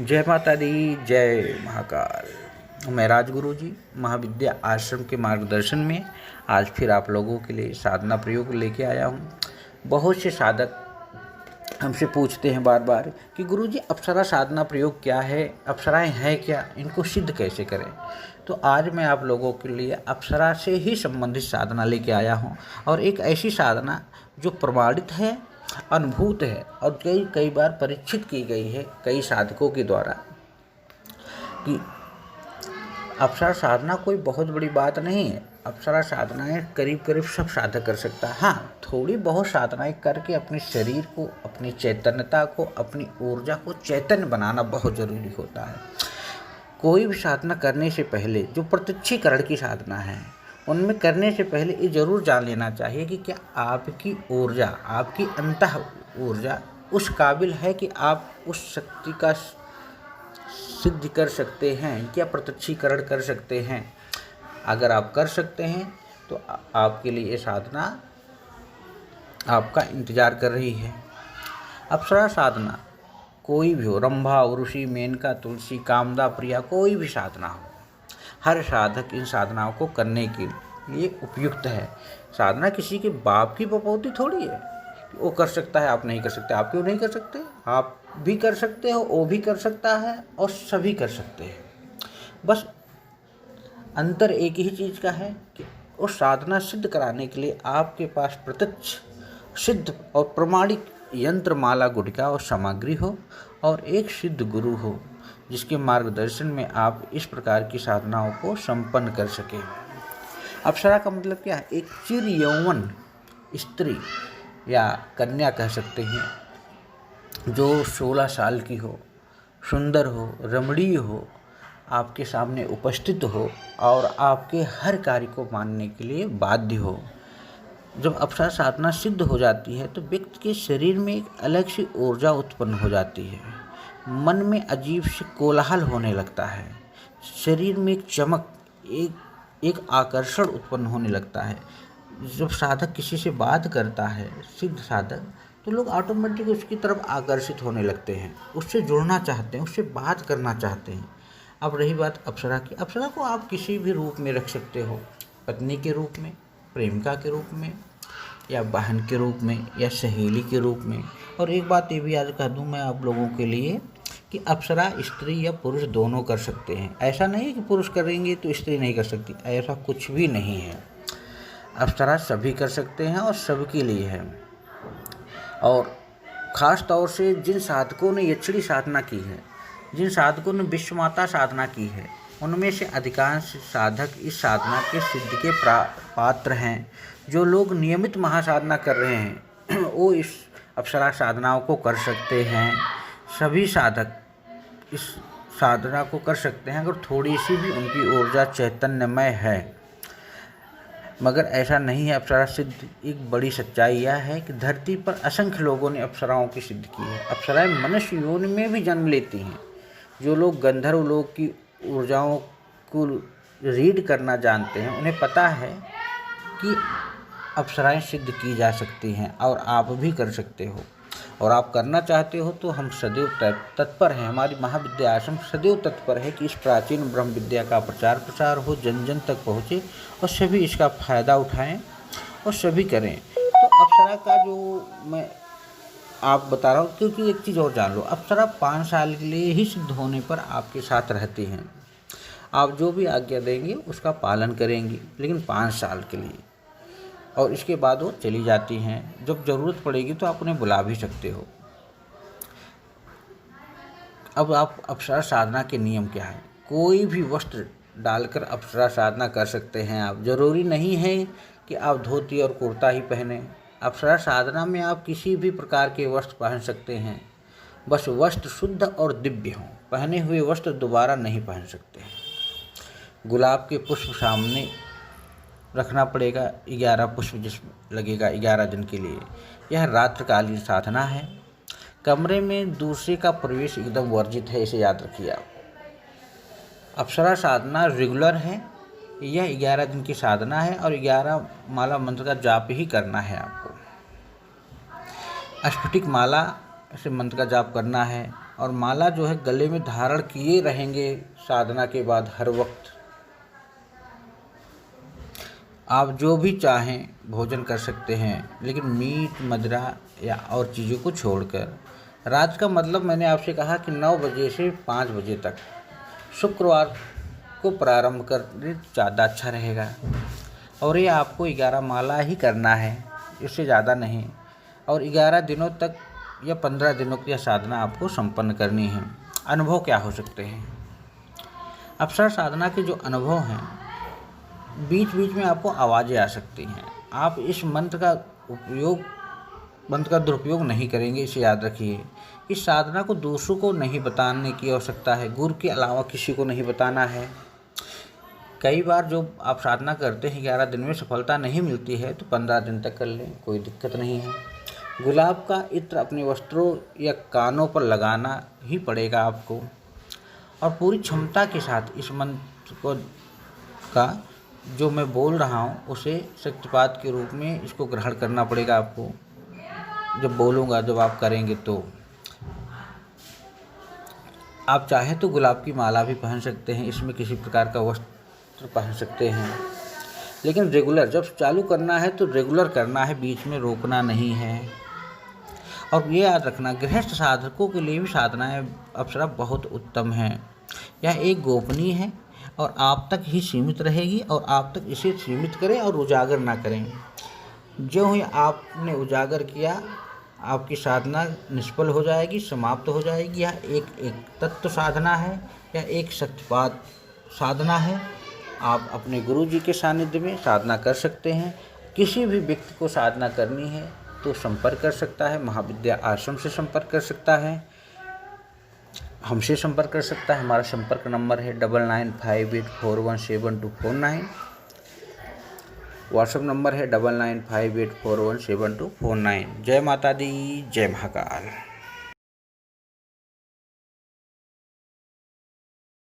जय माता दी, जय महाकाल। मैं राजगुरु जी महाविद्या आश्रम के मार्गदर्शन में आज फिर आप लोगों के लिए साधना प्रयोग लेके आया हूँ। बहुत से साधक हमसे पूछते हैं बार बार कि गुरु जी अप्सरा साधना प्रयोग क्या है, अप्सराएं हैं क्या, इनको सिद्ध कैसे करें। तो आज मैं आप लोगों के लिए अप्सरा से ही संबंधित साधना लेके आया हूँ, और एक ऐसी साधना जो प्रमाणित है, अनुभूत है और कई बार परीक्षित की गई है कई साधकों के द्वारा कि अप्सरा साधना कोई बहुत बड़ी बात नहीं है। अप्सरा साधनाएं करीब सब साधक कर सकता है। हाँ, थोड़ी बहुत साधनाएं करके अपने शरीर को, अपनी चैतन्यता को, अपनी ऊर्जा को चैतन्य बनाना बहुत ज़रूरी होता है। कोई भी साधना करने से पहले जो प्रत्यक्षीकरण की साधना है, उनमें करने से पहले ये जरूर जान लेना चाहिए कि क्या आपकी ऊर्जा, आपकी अंतः ऊर्जा उस काबिल है कि आप उस शक्ति का सिद्ध कर सकते हैं, क्या प्रत्यक्षीकरण कर सकते हैं। अगर आप कर सकते हैं तो आपके लिए ये साधना आपका इंतजार कर रही है। अप्सरा साधना कोई भी हो, रंभा, उर्वशी, मेनका, तुलसी, कामदा, प्रिया, कोई भी साधना हो, हर साधक इन साधनाओं को करने के लिए उपयुक्त है। साधना किसी के बाप की बपौती थोड़ी है, वो कर सकता है आप नहीं कर सकते। आप क्यों नहीं कर सकते? आप भी कर सकते हो, वो भी कर सकता है और सभी कर सकते हैं। बस अंतर एक ही चीज़ का है कि उस साधना सिद्ध कराने के लिए आपके पास प्रत्यक्ष, सिद्ध और प्रमाणिक यंत्र, माला, गुटिका और सामग्री हो, और एक सिद्ध गुरु हो जिसके मार्गदर्शन में आप इस प्रकार की साधनाओं को संपन्न कर सकें। अप्सरा का मतलब क्या है? एक चिर यौवन स्त्री या कन्या कह सकते हैं, जो 16 साल की हो, सुंदर हो, रमणीय हो, आपके सामने उपस्थित हो और आपके हर कार्य को मानने के लिए बाध्य हो। जब अप्सरा साधना सिद्ध हो जाती है तो व्यक्ति के शरीर में एक अलग सी ऊर्जा उत्पन्न हो जाती है, मन में अजीब से कोलाहल होने लगता है, शरीर में एक चमक, एक आकर्षण उत्पन्न होने लगता है। जब साधक किसी से बात करता है, सिद्ध साधक, तो लोग ऑटोमेटिक उसकी तरफ आकर्षित होने लगते हैं, उससे जुड़ना चाहते हैं, उससे बात करना चाहते हैं। अब रही बात अप्सरा की, अप्सरा को आप किसी भी रूप में रख सकते हो, पत्नी के रूप में, प्रेमिका के रूप में, या बहन के रूप में, या सहेली के रूप में। और एक बात ये भी आज कह दूँ मैं आप लोगों के लिए कि अप्सरा स्त्री या पुरुष दोनों कर सकते हैं। ऐसा नहीं है कि पुरुष करेंगे तो स्त्री नहीं कर सकती, ऐसा कुछ भी नहीं है। अप्सरा सभी कर सकते हैं और सबके लिए है। और ख़ास तौर से जिन साधकों ने यक्षिणी साधना की है, जिन साधकों ने विश्व माता साधना की है, उनमें से अधिकांश साधक इस साधना के सिद्ध के पात्र हैं। जो लोग नियमित महासाधना कर रहे हैं वो इस अप्सरा साधनाओं को कर सकते हैं। सभी साधक इस साधना को कर सकते हैं अगर थोड़ी सी भी उनकी ऊर्जा चैतन्यमय है। मगर ऐसा नहीं है। अप्सरा सिद्ध एक बड़ी सच्चाई यह है कि धरती पर असंख्य लोगों ने अप्सराओं की सिद्ध की है। अप्सराएं मनुष्य योनि में भी जन्म लेती हैं। जो लोग गंधर्व लोक की ऊर्जाओं को रीड करना जानते हैं, उन्हें पता है कि अप्सराएं सिद्ध की जा सकती हैं, और आप भी कर सकते हो। और आप करना चाहते हो तो हम सदैव तत्पर हैं, हमारी महाविद्या आश्रम सदैव तत्पर है कि इस प्राचीन ब्रह्म विद्या का प्रचार प्रसार हो, जन जन तक पहुँचे और सभी इसका फ़ायदा उठाएं और सभी करें। तो अप्सरा का जो मैं आप बता रहा हूँ, क्योंकि एक चीज़ और जान लो, अप्सरा 5 साल के लिए ही सिद्ध होने पर आपके साथ रहती हैं। आप जो भी आज्ञा देंगे उसका पालन करेंगी, लेकिन 5 साल के लिए, और इसके बाद वो चली जाती हैं। जब ज़रूरत पड़ेगी तो आप उन्हें बुला भी सकते हो। अब आप अप्सरा साधना के नियम क्या है? कोई भी वस्त्र डालकर अप्सरा साधना कर सकते हैं आप। ज़रूरी नहीं है कि आप धोती और कुर्ता ही पहने। अप्सरा साधना में आप किसी भी प्रकार के वस्त्र पहन सकते हैं, बस वस्त्र शुद्ध और दिव्य हों। पहने हुए वस्त्र दोबारा नहीं पहन सकते हैं। गुलाब के पुष्प सामने रखना पड़ेगा, 11 पुष्प जिसमें लगेगा 11 दिन के लिए। यह रात्रिकालीन साधना है। कमरे में दूसरे का प्रवेश एकदम वर्जित है, इसे याद रखिए आप। अप्सरा साधना रेगुलर है। यह 11 दिन की साधना है और 11 माला मंत्र का जाप ही करना है आपको। स्फटिक माला से मंत्र का जाप करना है और माला जो है गले में धारण किए रहेंगे साधना के बाद हर वक्त। आप जो भी चाहें भोजन कर सकते हैं, लेकिन मीट मदिरा या और चीज़ों को छोड़कर। रात का मतलब मैंने आपसे कहा कि 9 बजे से 5 बजे तक शुक्रवार को प्रारंभ करने ज़्यादा अच्छा रहेगा। और ये आपको 11 माला ही करना है, इससे ज़्यादा नहीं। और 11 दिनों तक या 15 दिनों की यह साधना आपको संपन्न करनी है। अनुभव क्या हो सकते हैं? अवसर साधना के जो अनुभव हैं, बीच बीच में आपको आवाज़ें आ सकती हैं। आप इस मंत्र का दुरुपयोग नहीं करेंगे, इसे याद रखिए। इस साधना को दूसरों को नहीं बताने की आवश्यकता है, गुरु के अलावा किसी को नहीं बताना है। कई बार जो आप साधना करते हैं 11 दिन में सफलता नहीं मिलती है तो 15 दिन तक कर लें, कोई दिक्कत नहीं है। गुलाब का इत्र अपने वस्त्रों या कानों पर लगाना ही पड़ेगा आपको, और पूरी क्षमता के साथ इस मंत्र को का जो मैं बोल रहा हूँ उसे शक्तिपात के रूप में इसको ग्रहण करना पड़ेगा आपको। जब बोलूँगा, जब आप करेंगे तो आप चाहे तो गुलाब की माला भी पहन सकते हैं, इसमें किसी प्रकार का वस्त्र पहन सकते हैं, लेकिन रेगुलर जब चालू करना है तो रेगुलर करना है, बीच में रोकना नहीं है। और ये याद रखना, गृहस्थ साधकों के लिए भी साधनाएं अप्सरा बहुत उत्तम हैं। यह एक गोपनीय है और आप तक ही सीमित रहेगी, और आप तक इसे सीमित करें और उजागर ना करें। जो ही आपने उजागर किया, आपकी साधना निष्फल हो जाएगी, समाप्त हो जाएगी। यह एक तत्व साधना है, यह एक शक्तिपात साधना है। आप अपने गुरु जी के सानिध्य में साधना कर सकते हैं। किसी भी व्यक्ति को साधना करनी है तो संपर्क कर सकता है, महाविद्या आश्रम से संपर्क कर सकता है, हमसे संपर्क कर सकता है। हमारा संपर्क नंबर है 9958417249। व्हाट्सएप नंबर है 9958417249। जय माता दी, जय महाकाल।